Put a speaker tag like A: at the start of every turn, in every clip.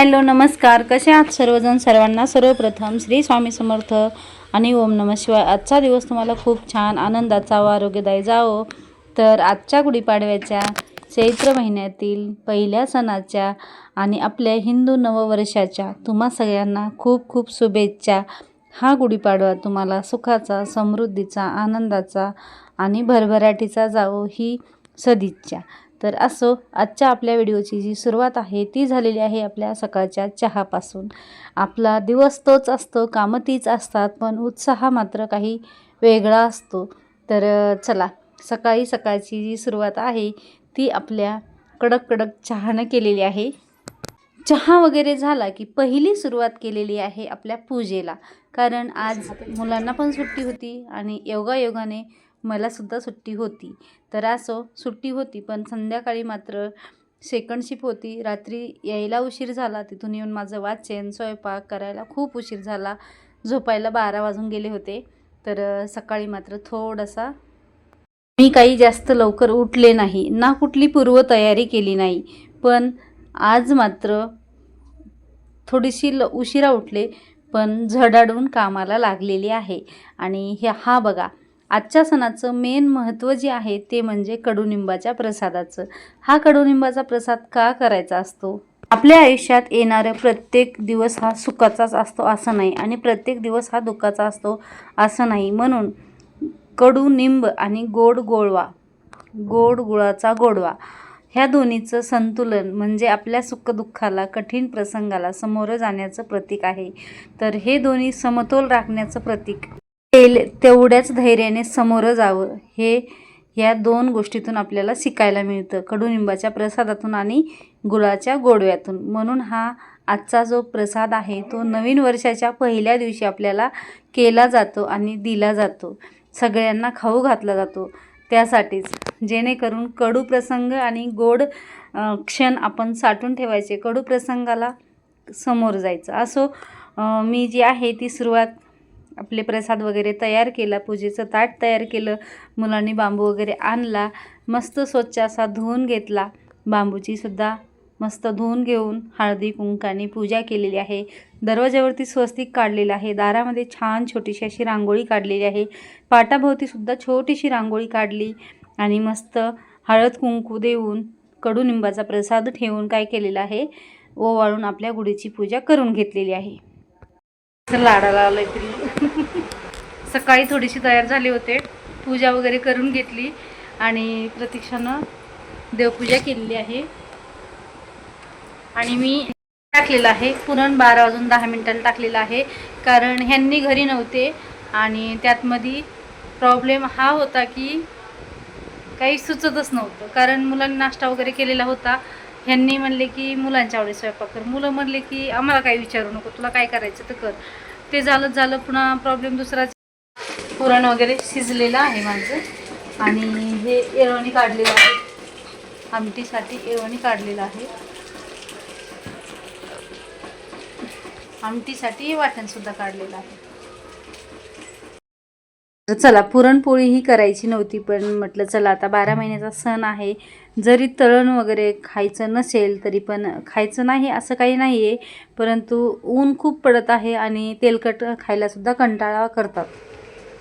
A: Hello नमस्कार, कसे आहात सर्वजण? सर्वांना सर्वप्रथम श्री स्वामी समर्थ आणि ओम नमः शिवाय. आजचा दिवस तुम्हाला खूप छान आनंदाचा व आरोग्यदायी जावो. तर आजच्या गुढीपाडव्याच्या चैत्र महिन्यातील पहिल्या सणाच्या आणि आपल्या हिंदू नववर्षाच्या तुम्हा सगळ्यांना खूप खूप शुभेच्छा. हा गुढीपाडवा तुम्हाला सुखाचा, समृद्धीचा, आनंदाचा आणि भरभराटीचा जावो ही सदिच्छा. तर असो, आजच्या आपल्या व्हिडिओची जी सुरुवात आहे ती झालेली आहे आपल्या सकाळच्या चहापासून. आपला दिवस तोच असतो, कामं तीच असतात, पण उत्साह मात्र काही वेगळा असतो. तर चला, सकाळी सकाळची जी सुरुवात आहे ती आपल्या कडक कडक चहानं केलेली आहे. चहा वगैरे झाला की पहिली सुरुवात केलेली आहे आपल्या पूजेला, कारण आज मुलांना पण सुट्टी होती आणि योगायोगाने मलासुद्धा सुट्टी होती. तर असो, सुट्टी होती पण संध्याकाळी मात्र सेकंड शिफ्ट होती. रात्री यायला उशीर झाला, तिथून येऊन माझं वाचन स्वयंपाक करायला खूप उशीर झाला. झोपायला 12 वाजून गेले होते. तर सकाळी मात्र थोडासा मी काही जास्त लवकर उठले नाही ना, कुठली पूर्वतयारी केली नाही. पण आज मात्र थोडीशी उशिरा उठले, पण झडाडून कामाला लागलेली आहे. आणि हा बघा, आजच्या सणाचं मेन महत्त्व जे आहे ते म्हणजे कडुनिंबाच्या प्रसादाचं. हा कडुनिंबाचा प्रसाद का करायचा असतो? आपल्या आयुष्यात येणारा प्रत्येक दिवस हा सुखाचाच असतो असं नाही, आणि प्रत्येक दिवस हा दुःखाचा असतो असं नाही. म्हणून कडुनिंब आणि गोड गुळाचा गोडवा ह्या दोन्हीचं संतुलन म्हणजे आपल्या सुखदुःखाला, कठीण प्रसंगाला सामोरं जाण्याचं प्रतीक आहे. तर हे दोन्ही समतोल राखण्याचं प्रतीक. तेवढ्याच धैर्याने समोरं जावं, हे ह्या दोन गोष्टीतून आपल्याला शिकायला मिळतं, कडुनिंबाच्या प्रसादातून आणि गुळाच्या गोडव्यातून. म्हणून हा आजचा जो प्रसाद आहे तो नवीन वर्षाच्या पहिल्या दिवशी आपल्याला केला जातो आणि दिला जातो, सगळ्यांना खाऊ घातला जातो. त्यासाठीच, जेणेकरून कडू प्रसंग आणि गोड क्षण आपण साठवून ठेवायचे, कडू प्रसंगाला समोर जायचं. असो, मी जी आहे ती सुरुवात आपले प्रसाद वगैरे तयार केला, पूजेचं ताट तयार केलं, मुलांनी बांबू वगैरे आणला, मस्त स्वच्छ असा धुवून घेतला. बांबूची सुद्धा मस्त धुवून घेऊन हळदी कुंकाने पूजा केलेली आहे. दरवाज्यावरती स्वस्तिक काढलेलं आहे. दारामध्ये छान छोटीशी अशी रांगोळी काढलेली आहे. पाटाभोवती सुद्धा छोटीशी रांगोळी काढली आणि मस्त हळद कुंकू देऊन कडुनिंबाचा प्रसाद ठेवून काय केलेलं आहे, ओवाळून आपल्या गुढीची पूजा करून घेतलेली आहे. लाडाला आलंय तरी सकाळी थोडीशी तयार झाले होते, पूजा वगैरे करून घेतली आणि प्रतीक्षानं देवपूजा केलेली आहे. आणि मी टाकलेलं आहे पुरण 12 वाजून 10 मिनिटांनी टाकलेलं आहे, कारण ह्यांनी घरी नव्हते. आणि त्यातमध्ये प्रॉब्लेम हा होता की काही सुचतच नव्हतं, कारण मुलांनी नाश्ता वगैरे केलेला होता. ह्यांनी म्हणले की मुलांच्या आवडीचा स्वयंपाक कर, मुलं म्हणले की आम्हाला काही विचारू नको, तुला काय करायचं तर कर. ते झालं पुन्हा प्रॉब्लेम दुसराच. पुरण वगैरे शिजलेलं आहे माझं आणि हे येळवणी काढलेलं आहे, आमटीसाठी येळवणी काढलेलं आहे. आमटीसाठी वाटणसुद्धा काढलेलं आहे. तर चला, पुरणपोळी ही करायची नव्हती, पण म्हटलं चला आता 12 महिन्याचा सण आहे, जरी तळण वगैरे खायचं नसेल तरी पण खायचं नाही असं काही नाही आहे, परंतु ऊन खूप पडत आहे आणि तेलकट खायलासुद्धा कंटाळा करतात.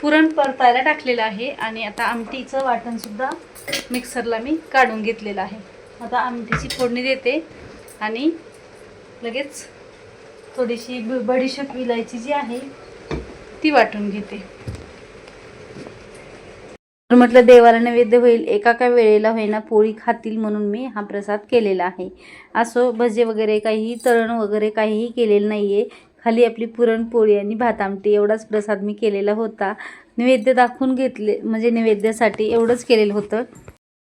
A: पुरण परतायला टाकलेलं आहे आणि आता आमटीचं वाटणसुद्धा मिक्सरला मी काढून घेतलेलं आहे. आता आमटीची फोडणी देते आणि लगेच थोडीशी बडीशेप इलायची जी आहे ती वाटून घेते. म्हटलं देवाला नैवेद्य होईल, एका वेळेला होईना पोळी खातील म्हणून मी हा प्रसाद केलेला आहे. असो, भजे वगैरे काहीही तळण वगैरे काहीही केलेलं नाही आहे, खाली आपली पुरणपोळी आणि भात आमटी एवढाच प्रसाद मी केलेला होता. नैवेद्य दाखवून घेतले, म्हणजे नैवेद्यासाठी एवढंच केलेलं होतं.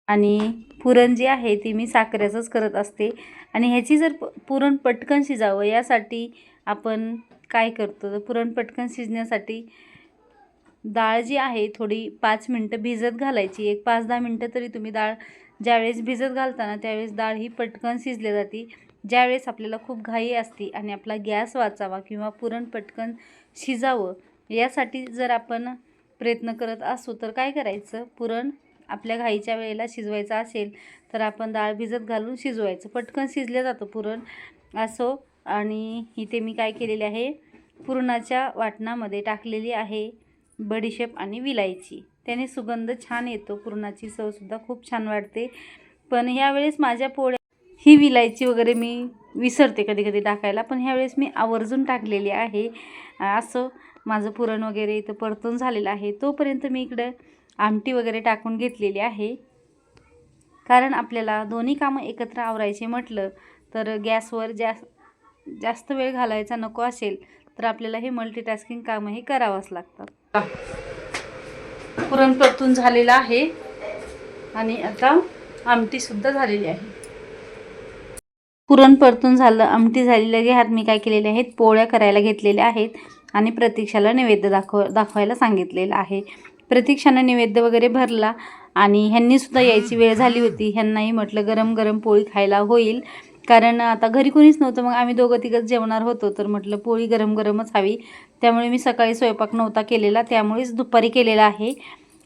A: आणि पुरण जी आहे ती मी साखरेचंच करत असते. आणि ह्याची जर पुरण पटकन शिजावं यासाठी आपण काय करतो, तर पुरण पटकन शिजण्यासाठी डाळ जी आहे थोडी 5 मिनटं भिजत घालायची. एक 5-10 मिनटं तरी तुम्ही डाळ ज्यावेळेस भिजत घालताना त्यावेळेस डाळ ही पटकन शिजली जाते. ज्यावेळेस आपल्याला खूप घाई असते आणि आपला गॅस वाचावा किंवा पुरण पटकन शिजावं यासाठी जर आपण प्रयत्न करत असू तर काय करायचं, पुरण आपल्या घाईच्या वेळेला शिजवायचं असेल तर आपण डाळ भिजत घालून शिजवायचं, पटकन शिजलं जातं पुरण. असो, आणि इथे मी काय केलेले आहे, पुरणाच्या वाटणामध्ये टाकलेली आहे बडीशेप आणि विलायची. त्याने सुगंध छान येतो, पुरणाची चवसुद्धा खूप छान वाटते. पण ह्यावेळेस माझ्या पोळ्या ही विलायची वगैरे मी विसरते कधी कधी टाकायला, पण ह्यावेळेस मी आवर्जून टाकलेली आहे. असं माझं पुरण वगैरे इथं परतून झालेलं आहे. तोपर्यंत मी इकडं आमटी वगैरे टाकून घेतलेली आहे, कारण आपल्याला दोन्ही कामं एकत्र आवरायचे म्हटलं तर गॅसवर जास्त वेळ घालायचा नको असेल तर आपल्याला हे मल्टीटास्किंग कामंही करावंच लागतात. पुरण परतून झालेलं आहे आणि आता आमटीसुद्धा झालेली आहे. पुरण परतून झालं, आमटी झाली, लगे हात मी काय केलेले आहेत, पोळ्या करायला घेतलेल्या आहेत आणि प्रतीक्षाला नैवेद्य दाखवायला सांगितलेलं आहे. प्रतीक्षानं नैवेद्य वगैरे भरला आणि ह्यांनीसुद्धा यायची वेळ झाली होती. ह्यांनाही म्हटलं गरम गरम पोळी खायला होईल, कारण आता घरी कोणीच नव्हतं. मग आम्ही दोघं तिघंच जेवणार होतो, तर म्हटलं पोळी गरम गरमच हवी. त्यामुळे मी सकाळी स्वयंपाक नव्हता केलेला, त्यामुळेच दुपारी केलेला आहे.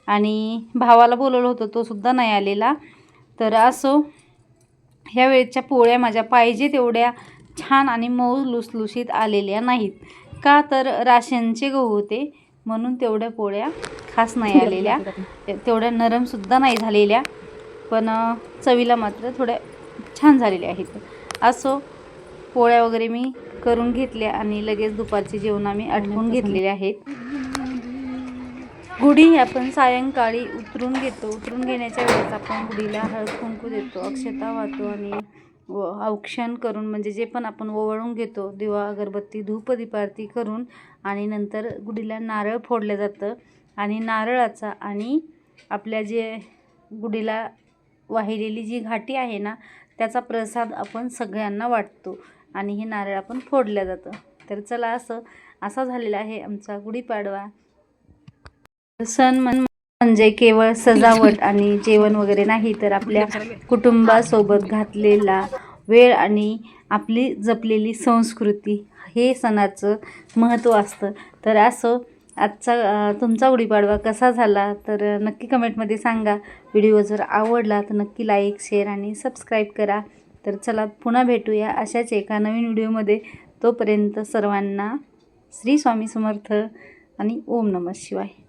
A: आणि भावाला बोलवलं होतं, तो सुद्धा नाही आलेला. तर असो, ह्या वेळेच्या पोळ्या माझ्या पाहिजे तेवढ्या छान आणि मऊ लुसलुशीत आलेल्या नाहीत. का तर राशनचे गहू होते म्हणून तेवढ्या पोळ्या खास नाही आलेल्या, तेवढ्या नरमसुद्धा नाही झालेल्या, पण चवीला मात्र थोड्या छान झालेल्या आहेत. असो, पोळ्या वगैरे मी करून घेतल्या आणि लगेच दुपारचे जेवण आम्ही आटपून घेतलेले आहेत. गुढी आपण सायंकाळी उतरून घेतो. उतरून घेण्याच्या वेळेस आपण गुढीला हळद कुंकू देतो, अक्षता वाहतो आणि औक्षण करून, म्हणजे जे पण आपण ओवाळून घेतो, दिवा अगरबत्ती धूप दीपारती करून, आणि नंतर गुढीला नारळ फोडलं जातं. आणि नारळाचा आणि आपल्या जे गुढीला वाहिलेली जी घाटी आहे ना, त्याचा प्रसाद आपण सगळ्यांना वाटतो आणि हे नारळ आपण फोडलं जातं. तर चला, असा झालेला आहे आमचा गुढीपाडवा. सण म्हणजे केवळ सजावट आणि जेवण वगैरे नाही, तर आपल्या कुटुंबासोबत घातलेला वेळ आणि आपली जपलेली संस्कृती, हे सणाचं महत्त्व असतं. तर असो, आजचा तुमचा गुढीपाडवा कसा झाला तर नक्की कमेंटमध्ये सांगा. व्हिडिओ जर आवडला तर नक्की लाईक, शेअर आणि सबस्क्राईब करा. तर चला, पुन्हा भेटूया अशाच एका नवीन व्हिडिओमध्ये. तोपर्यंत सर्वांना श्री स्वामी समर्थ आणि ओम नमः शिवाय.